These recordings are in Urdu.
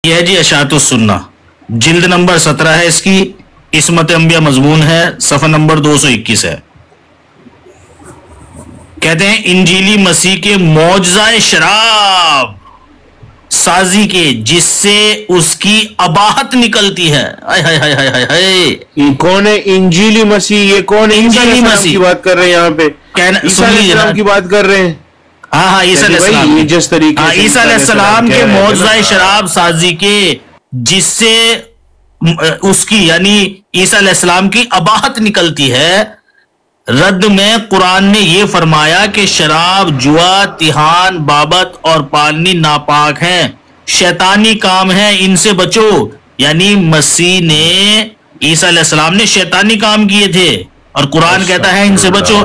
یہ ہے جی اشاعت السنہ، جلد نمبر 17 ہے اس کی، عصمت انبیاء مضمون ہے، صفحہ نمبر 221 ہے۔ کہتے ہیں انجیلی مسیح کے معجزہ شراب سازی کے جس سے اس کی اباحت نکلتی ہے۔ یہ کون ہے انجیلی مسیح؟ یہ کون ہے؟ انجیلی مسیح کی بات کر رہے ہیں یہاں پہ، عیسیٰ علیہ السلام کی بات کر رہے ہیں۔ ہاں عیسیٰ علیہ السلام، جس طریقے سے عیسیٰ علیہ السلام کے معجزہ شراب سازی کے جس سے اس کی یعنی عیسیٰ علیہ السلام کی اباحت نکلتی ہے، رد میں قرآن نے یہ فرمایا کہ شراب، جوا، تہان، بابت اور پالنی ناپاک ہیں، شیطانی کام ہیں، ان سے بچو۔ یعنی مسیح نے، عیسیٰ علیہ السلام نے شیطانی کام کیے تھے اور قرآن کہتا ہے ان سے بچو۔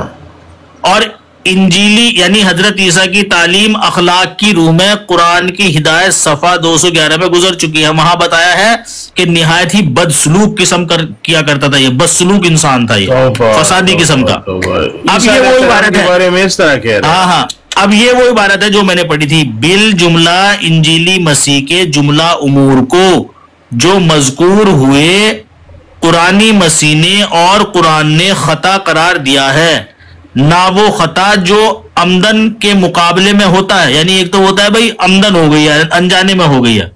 اور انجیلی یعنی حضرت عیسیٰ کی تعلیم اخلاق کی روح میں قرآن کی ہدایت صفحہ 211 میں گزر چکی ہے۔ وہاں بتایا ہے کہ نہایت ہی بدسلوک قسم کیا کرتا تھا، یہ بدسلوک انسان تھا، یہ فسادی قسم کا۔ اب یہ وہ عبارت ہے، ہاں اب یہ وہ عبارت ہے جو میں نے پڑھی تھی، بل جملہ انجیلی مسیح کے جملہ امور کو جو مذکور ہوئے قرآنی مسیح نے اور قرآن نے خطا قرار دیا ہے، نہ وہ خطا جو آمدن کے مقابلے میں ہوتا ہے، یعنی ایک تو ہوتا ہے بھائی آمدن ہو گئی ہے، انجانے میں ہو گئی ہے،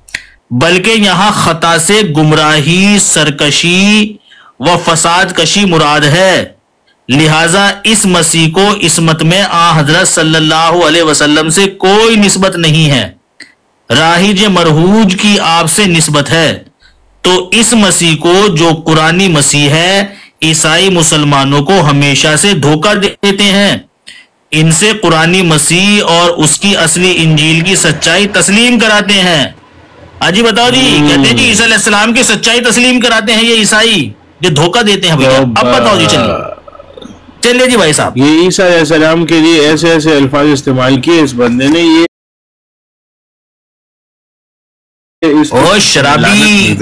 بلکہ یہاں خطا سے گمراہی، سرکشی و فساد کشی مراد ہے۔ لہذا اس مسیح کو عصمت میں حضرت صلی اللہ علیہ وسلم سے کوئی نسبت نہیں ہے، راہج مرہوج کی آپ سے نسبت ہے۔ تو اس مسیح کو جو قرآنی مسیح ہے، عیسائی مسلمانوں کو ہمیشہ سے دھوکہ دیتے ہیں، ان سے قرآنی مسیح اور اس کی اصلی انجیل کی سچائی تسلیم کراتے ہیں۔ جی بتاؤ جی، کہتے ہیں جی عیسیٰ علیہ السلام کی سچائی تسلیم کراتے ہیں یہ عیسائی، جو دھوکہ دیتے ہیں بھیا۔ اب بتاؤ جی، چلیے جی بھائی صاحب، یہ عیسیٰ علیہ السلام کے لیے ایسے ایسے الفاظ استعمال کیے اس بندے نے، یہ او شرابی،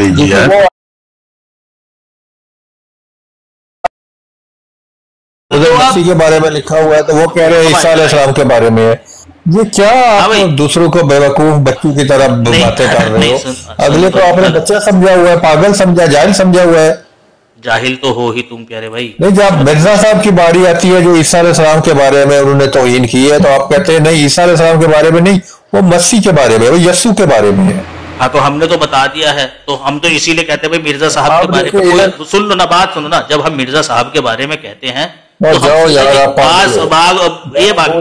مسیح کے بارے میں لکھا ہوا ہے تو وہ کہہ رہے ہیں عیسیٰ علیہ السلام کے بارے میں۔ یہ کیا آپ دوسروں کو بیوقوف بچوں کی طرح باتیں کر رہے ہو؟ اگلے کو آپ نے بچہ سمجھا ہوا ہے، پاگل سمجھا، جاہل سمجھا ہوا ہے۔ جاہل تو ہو ہی تم پیارے بھائی۔ نہیں، جب مرزا صاحب کی باری آتی ہے جو عیسیٰ علیہ السلام کے بارے میں انہوں نے توہین کی ہے، تو آپ کہتے ہیں نہیں عیسیٰ علیہ السلام کے بارے میں نہیں، وہ مسیح کے بارے میں، وہ یسوع کے بارے میں ہے۔ ہاں تو ہم نے تو بتا دیا ہے، تو ہم تو اسی لیے کہتے ہیں بھائی مرزا صاحب کے بارے میں سن لو نا، بات سنو نا، جب ہم مرزا صاحب کے بارے میں کہتے ہیں تو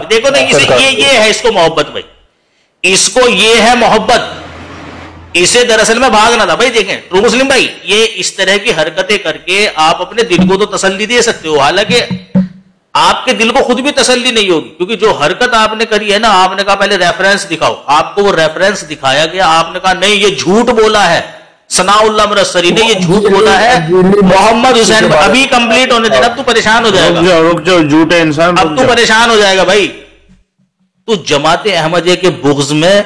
دیکھو نا، یہ ہے اس کو محبت بھائی، اس کو یہ ہے محبت، اسے دراصل میں بھاگنا تھا بھائی۔ دیکھیں ٹرو مسلم بھائی، یہ اس طرح کی حرکتیں کر کے آپ اپنے دل کو تو تسلی دے سکتے ہو، حالانکہ آپ کے دل کو خود بھی تسلی نہیں ہوگی، کیونکہ جو حرکت آپ نے کری ہے نا، آپ نے کہا پہلے ریفرنس دکھاؤ، آپ کو وہ ریفرنس دکھایا گیا، آپ نے کہا نہیں یہ جھوٹ بولا ہے، ثناء اللہ مرسری نے یہ جھوٹ بولا ہے، محمد حسین ابھی کمپلیٹ ہونے دینا، اب تو پریشان ہو جائے گا، رک جاؤ جھوٹے انسان، اب تو پریشان ہو جائے گا بھائی۔ تو جماعت احمدیہ کے بغض میں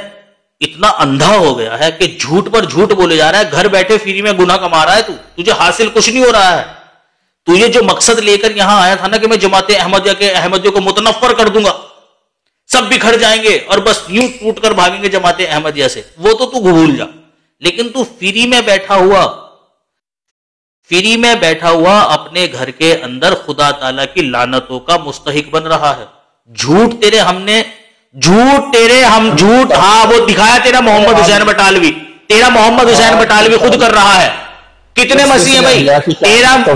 اتنا اندھا ہو گیا ہے کہ جھوٹ پر جھوٹ بولے جا رہا ہے، گھر بیٹھے فری میں گناہ کما رہا ہے، تجھے حاصل کچھ نہیں ہو رہا ہے۔ تو یہ جو مقصد لے کر یہاں آیا تھا نا کہ میں جماعت احمدیہ کے احمدیوں کو متنفر کر دوں گا، سب بکھر جائیں گے اور بس یوں ٹوٹ کر بھاگیں گے جماعت احمدیہ سے، وہ تو بھول جا، لیکن تو فری میں بیٹھا ہوا اپنے گھر کے اندر خدا تعالیٰ کی لعنتوں کا مستحق بن رہا ہے۔ جھوٹ ہاں وہ دکھایا تیرا محمد حسین بٹالوی خود کر رہا ہے، کتنے مسیح ہیں بھائی،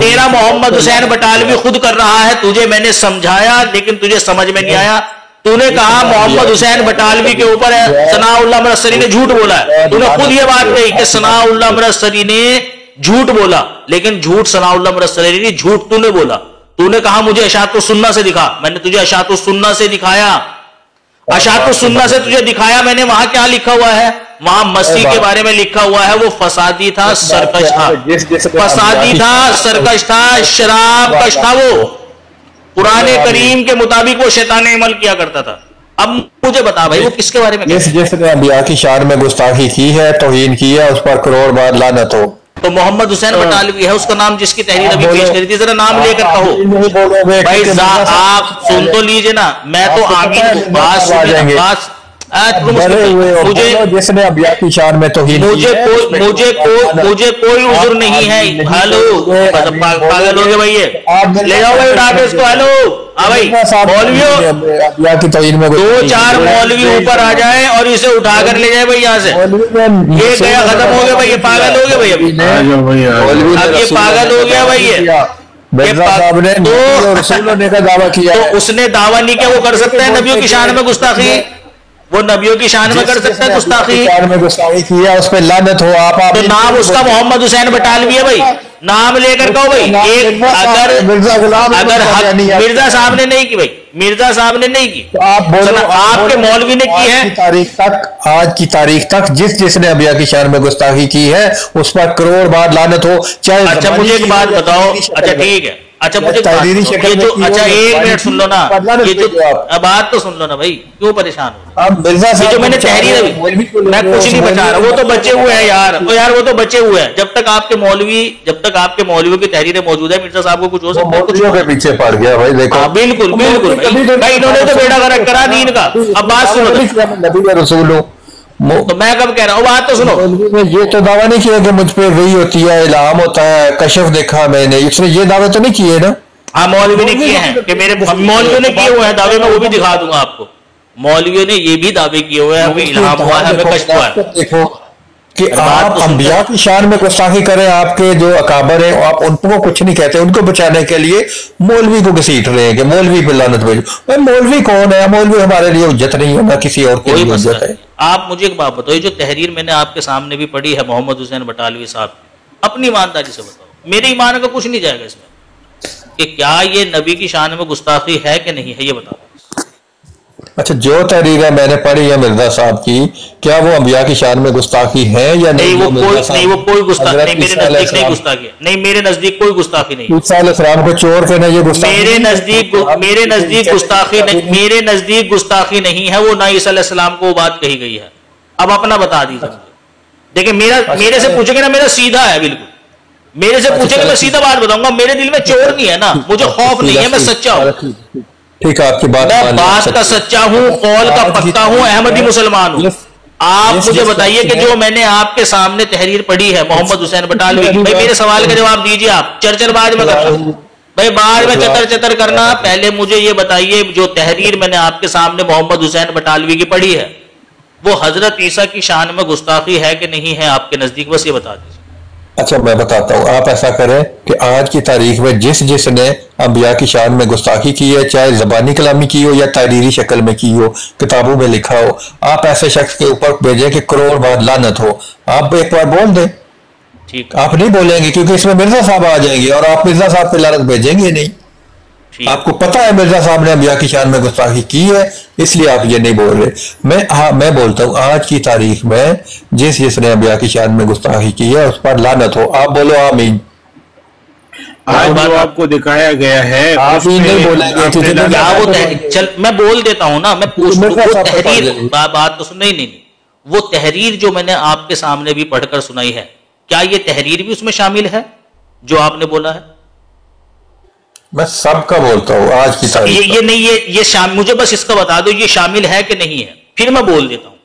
تیرا محمد حسین بٹالوی خود کر رہا ہے، تجھے میں نے سمجھایا لیکن تجھے سمجھ میں نہیں آیا، تو نے کہا محمد حسین بٹالوی کے اوپر ثناء اللہ مرسری نے جھوٹ بولا ہے، تو نے خود یہ بات کہی کہ ثناء اللہ مرسری نے جھوٹ بولا، لیکن جھوٹ ثناء اللہ مرسری نے، جھوٹ تو نے بولا، تو نے کہا مجھے اشاعت السنہ سے دکھا، میں نے تجھے اشاعت السنہ سے دکھایا، اشاعت السنہ سے تجھے دکھایا میں نے، وہاں کیا لکھا ہوا ہے، وہاں مسیح کے بارے میں لکھا ہوا ہے وہ فسادی تھا، سرکش تھا، شراب کش تھا، وہ قرآن کریم کے مطابق وہ شیطان عمل کیا کرتا تھا۔ اب مجھے بتا بھائی وہ کس کے بارے میں، جس نے انبیاء کی شان میں گستاخی کی ہے، توہین کی ہے، اس پر کروڑ بار لعنت ہو۔ تو محمد حسین بٹالوی ہے اس کا نام، جس کی تحریر ابھی پیش کری تھی، ذرا نام لے کر کہو بھائی، آپ سن تو لیجئے نا، میں تو آمین، جس نے اب کی شان میں توہین مجھے کوئی عذر نہیں ہے. ہلو پاگل ہو گئے بھائی, لے جاؤ بھائی اٹھا کے اس کو. ہلو بھائی مولویوں کی توہین میں 2-4 مولوی اوپر آ جائیں اور اسے اٹھا کر لے جائیں بھائی یہاں سے. یہ گیا ختم ہو گیا بھائی, یہ پاگل ہو گیا بھائی, اب یہ پاگل ہو گیا بھائی. صاحب نے رسول ہونے کا دعویٰ کیا, تو اس نے دعویٰ نہیں کیا, وہ کر سکتا ہے نبیوں کی شان میں گستاخی, وہ نبیوں کی شان میں کر سکتا ہے گستاخی, کیا اس پہ لعنت ہو. آپ تو نام اس کا محمد حسین بٹالوی ہے بھائی, نام لے کر کہو بھائی. اگر مرزا صاحب نے نہیں کی بھائی, مرزا صاحب نے نہیں کی, آپ کے مولوی نے کی ہے. آج کی تاریخ تک جس نے انبیاء کی شان میں گستاخی کی ہے اس پر کروڑ بار لعنت ہو. چاہے اچھا مجھے ایک بات بتاؤ, اچھا ٹھیک ہے, اچھا مجھے اچھا ایک منٹ سن لو نا, یہ جو بات تو سن لو نا بھائی, کیوں پریشان ہو. جو میں نے تحریر, میں کچھ نہیں بچا رہا, وہ تو بچے ہوئے ہیں یار, وہ تو بچے ہوئے ہیں. جب تک آپ کے مولویوں کی تحریریں موجود ہے, مرزا صاحب کو کچھ ہو سکتا ہے, کچھ پیچھے پڑ گیا بھائی. دیکھو بالکل بھائی, انہوں نے تو بیڑا غرق کرا دین کا. اب بات سنو, نبی کا رسول ہو تو میں کب کہہ رہا ہوں, بات تو سنو. یہ تو دعویٰ نہیں کیا کہ مجھ پہ وہی ہوتی ہے, الہام ہوتا ہے, کشف دیکھا میں نے, اس نے یہ دعوے تو نہیں کیے نا. ہاں مولوی نے کیے ہیں, کہ میرے مولویوں نے کیے ہوئے ہیں دعوے, میں وہ بھی دکھا دوں گا آپ کو. مولویوں نے یہ بھی دعوے کیے ہوئے ہیں, ہمیں الہام ہوا ہے, ہمیں کشف ہوا ہے. دیکھو کہ آپ انبیاء کی شان میں گستاخی کریں, آپ کے جو اکابر ہیں آپ ان کو کچھ نہیں کہتے, ان کو بچانے کے لیے مولوی کو گھسیٹ رہے ہیں کہ مولوی پہ لعنت بھیجو. مولوی کون ہے؟ مولوی ہمارے لیے حجت نہیں ہے, نہ کسی اور کے لیے حجت ہے. آپ مجھے ایک بات بتاؤ, جو تحریر میں نے آپ کے سامنے بھی پڑھی ہے محمد حسین بٹالوی صاحب, اپنی ایمانداری سے بتاؤ, میرے ایمان کا کچھ نہیں جائے گا اس میں, کہ کیا یہ نبی کی شان میں گستاخی ہے کہ نہیں ہے, یہ بتاؤ. اچھا جو تحریر ہے میں نے پڑھی ہے مرزا صاحب کی, کیا وہ انبیاء کی شان میں گستاخی ہے یا نہیں؟ وہ کوئی گستاخی نہیں, میرے نزدیک نہیں گستاخی نہیں, میرے نزدیک کوئی گستاخی نہیں. عیسیٰ علیہ السلام کو چور کہنا یہ گستاخی؟ میرے نزدیک گستاخی نہیں, میرے نزدیک گستاخی نہیں ہے وہ, نہ عیسیٰ علیہ السلام کو وہ بات کہی گئی ہے. اب اپنا بتا دیجیے. دیکھیں میرے سے پوچھیں گے نا, میرا سیدھا ہے بالکل, میرے سے پوچھیں گے میں سیدھا بات بتاؤں گا. میرے دل میں چور نہیں ہے نا, مجھے خوف نہیں ہے, میں سچا ہوں. ٹھیک ہے, آپ کی بات, میں بات کا سچا ہوں, قول کا پکا ہوں, احمدی مسلمان ہوں. آپ مجھے بتائیے کہ جو میں نے آپ کے سامنے تحریر پڑھی ہے محمد حسین بٹالوی, بھائی میرے سوال کا جواب دیجیے. آپ چرچر بعد میں کرنا بھائی, بعد میں چتر کرنا, پہلے مجھے یہ بتائیے جو تحریر میں نے آپ کے سامنے محمد حسین بٹالوی کی پڑھی ہے وہ حضرت عیسیٰ کی شان میں گستاخی ہے کہ نہیں ہے آپ کے نزدیک, بس یہ بتا دیجیے. اچھا میں بتاتا ہوں, آپ ایسا کریں کہ آج کی تاریخ میں جس نے انبیاء کی شان میں گستاخی کی ہے, چاہے زبانی کلامی کی ہو یا تحریری شکل میں کی ہو, کتابوں میں لکھا ہو, آپ ایسے شخص کے اوپر بھیجیں کہ کروڑ بار لعنت ہو. آپ ایک بار بول دیں, آپ نہیں بولیں گے کیونکہ اس میں مرزا صاحب آ جائیں گے اور آپ مرزا صاحب پہ لعنت بھیجیں گے نہیں. آپ کو پتا ہے مرزا صاحب نے انبیاء کی شان میں گستاخی کی ہے, اس لیے آپ یہ نہیں بول رہے. میں بولتا ہوں آج کی تاریخ میں جس نے انبیاء کی شان میں گستاخی کی ہے اس پر لعنت ہو. آپ بولو آمین. آج جو آپ کو دکھایا گیا ہے آپ ہی نہیں بولیں گے. چل میں بول دیتا ہوں نا, میں تحریر بات تو سن نہیں, وہ تحریر جو میں نے آپ کے سامنے بھی پڑھ کر سنائی ہے, کیا یہ تحریر بھی اس میں شامل ہے جو آپ نے بولا ہے؟ میں سب کا بولتا ہوں آج کی تاریخ. یہ نہیں, یہ شامل, مجھے بس اس کا بتا دو یہ شامل ہے کہ نہیں ہے, پھر میں بول دیتا ہوں.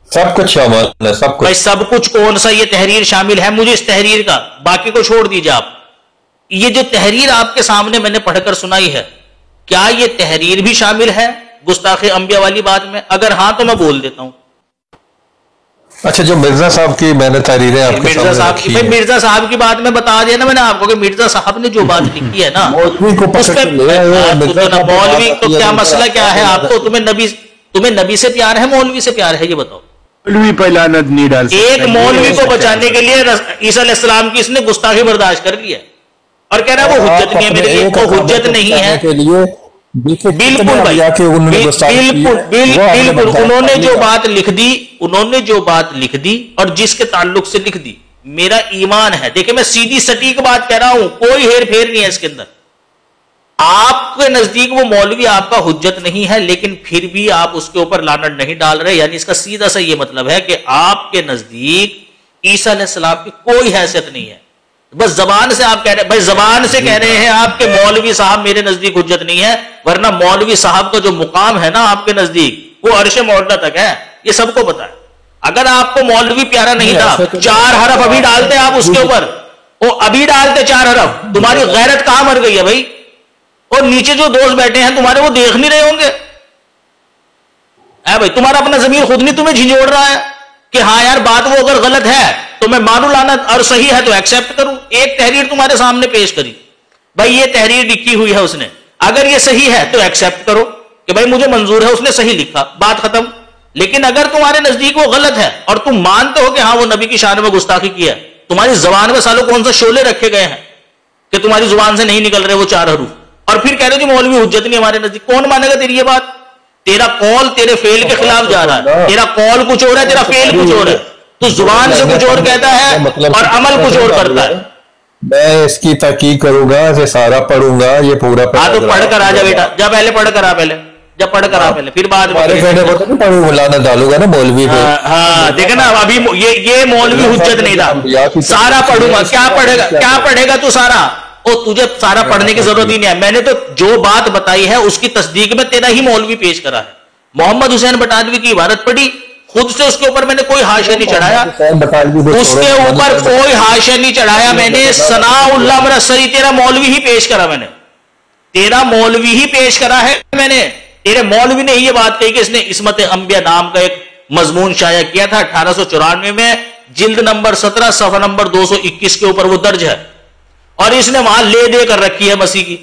سب کچھ شامل ہے, سب کچھ. سب کچھ کون سا یہ تحریر شامل ہے؟ مجھے اس تحریر کا, باقی کو چھوڑ دیجئے آپ. یہ جو تحریر آپ کے سامنے میں نے پڑھ کر سنائی ہے, کیا یہ تحریر بھی شامل ہے گستاخی انبیاء والی بات میں؟ اگر ہاں تو میں بول دیتا ہوں. اچھا جو مرزا صاحب کی میں نے تحریریں آپ کے سامنے رکھی ہیں, مرزا صاحب کی بات میں بتا دیا نا میں نے آپ کو کہ مرزا صاحب نے جو بات لکھی ہے نا, مولوی تو کیا مسئلہ کیا ہے آپ کو؟ تمہیں نبی سے پیار ہے مولوی سے پیار ہے, یہ بتاؤ. مولوی پہ لعنت نہیں ڈال سکتا. ایک مولوی کو بچانے کے لیے عیسیٰ علیہ السلام کی اس نے گستاخی برداشت کر لیا اور کہہ رہا ہے وہ حجت نہیں ہے میرے لیے, وہ حجت نہیں ہے. بالکل بھائی, بالکل انہوں نے جو بات لکھ دی اور جس کے تعلق سے لکھ دی, میرا ایمان ہے. دیکھیں میں سیدھی سٹیک بات کہہ رہا ہوں, کوئی ہیر پھیر نہیں ہے اس کے اندر. آپ کے نزدیک وہ مولوی آپ کا حجت نہیں ہے, لیکن پھر بھی آپ اس کے اوپر لعنت نہیں ڈال رہے. یعنی اس کا سیدھا سا یہ مطلب ہے کہ آپ کے نزدیک عیسیٰ علیہ السلام کی کوئی حیثیت نہیں ہے. بس زبان سے آپ کہہ رہے ہیں, بھائی زبان سے کہہ رہے ہیں آپ کے مولوی صاحب میرے نزدیک حجت نہیں ہے, ورنہ مولوی صاحب کا جو مقام ہے نا آپ کے نزدیک وہ عرش مولا تک ہے، یہ سب کو پتا ہے. اگر آپ کو مولوی پیارا نہیں تھا، 4 حرف ابھی ڈالتے آپ اس کے اوپر، وہ ابھی ڈالتے 4 حرف. تمہاری غیرت کہاں مر گئی ہے بھائی؟ اور نیچے جو دوست بیٹھے ہیں تمہارے وہ دیکھ نہیں رہے ہوں گے بھائی، تمہارا اپنا ضمیر خود نہیں تمہیں جھنجھوڑ رہا ہے کہ ہاں یار بات وہ اگر غلط ہے تو میں مانو لعنت، اور صحیح ہے تو ایکسپٹ کروں. ایک تحریر تمہارے سامنے پیش کری، بھائی یہ تحریر لکھی ہوئی ہے اس نے، اگر یہ صحیح ہے تو ایکسپٹ کرو کہ بھائی مجھے منظور ہے، اس نے صحیح لکھا، بات ختم. لیکن اگر تمہارے نزدیک وہ غلط ہے اور تم مانتے ہو کہ ہاں وہ نبی کی شان میں گستاخی کی ہے، تمہاری زبان میں سالوں کون سے شعلے رکھے گئے ہیں کہ تمہاری زبان سے نہیں نکل رہے وہ 4 حروف، اور پھر کہہ رہے ہو کہ مولوی حجت نہیں ہمارے نزدیک. کون مانے گا تیری یہ بات؟ تیرا قول تیرے فعل کے خلاف جا رہا ہے. تیرا قول کچھ اور ہے، تیرا فعل کچھ اور ہے. تو زبان سے کچھ اور کہتا ہے اور عمل کچھ اور کرتا ہے. میں اس کی تحقیق کروں گا، اسے سارا پڑھوں گا، یہ پورا تو پڑھ کر آ جا بیٹا، جب پہلے پڑھ کر آ، جب پڑھ کر آ پہلے، پھر بعد میں پڑھوں لانا ڈالوں گا نا مولوی پہ. ہاں دیکھیں نا، ابھی یہ مولوی حجت نہیں تھا. سارا پڑھوں گا، کیا پڑھے گا؟ کیا پڑھے گا تو سارا؟ تجھے سارا پڑھنے کی ضرورت ہی نہیں ہے. میں نے تو جو بات بتائی ہے اس کی تصدیق میں تیرا ہی مولوی پیش کرا ہے. محمد حسین بٹالوی کی عبارت پڑھی خود سے، اس کے اوپر میں نے کوئی حاشیہ نہیں چڑھایا، اس کے اوپر کوئی حاشیہ نہیں چڑھایا میں نے. ثناء اللہ مرسری تیرا مولوی ہی پیش کرا، میں نے تیرا مولوی ہی پیش کرا ہے. میں نے تیرے مولوی نے یہ بات کہی کہ اس نے عصمت انبیاء نام کا ایک مضمون شائع کیا تھا 1894 میں، جلد نمبر 17 صفحہ نمبر 221 کے اوپر وہ درج ہے، اور اس نے وہاں لے دے کر رکھی ہے مسیح کی،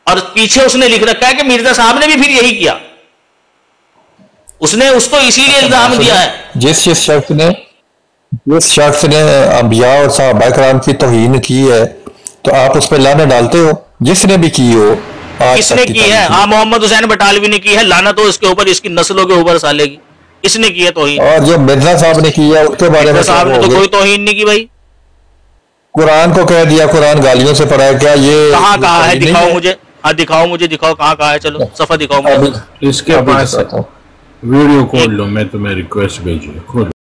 اور پیچھے اس نے لکھ رکھا ہے کہ مرزا صاحب نے بھی پھر یہی کیا. اس نے اس کو اسی لیے الزام دیا ہے. جس شخص نے انبیاء اور صحابہ کرام کی توہین کی ہے تو آپ اس پہ لعنت ڈالتے ہو. جس نے بھی کی ہو، کس نے کی ہے؟ ہاں محمد حسین بٹالوی نے کی ہے. لعنت ہو اس کے اوپر، اس کی نسلوں کے اوپر سالے کی. اس نے کی ہے توہین. اور جو مرزا صاحب نے کی ہے اس کے بارے میں صاحب نے تو کوئی توہین نہیں کی بھائی. قرآن کو کہہ دیا، قرآن گالیوں سے پڑھا ہے. کیا یہ کہاں کہا ہے؟ دکھاؤ مجھے. ہاں دکھاؤ مجھے، دکھاؤ کہاں کہا ہے. چلو صفحہ دکھاؤ مجھے. اس کے پاس ویڈیو کھول لو، میں تمہیں ریکویسٹ بھیجوں.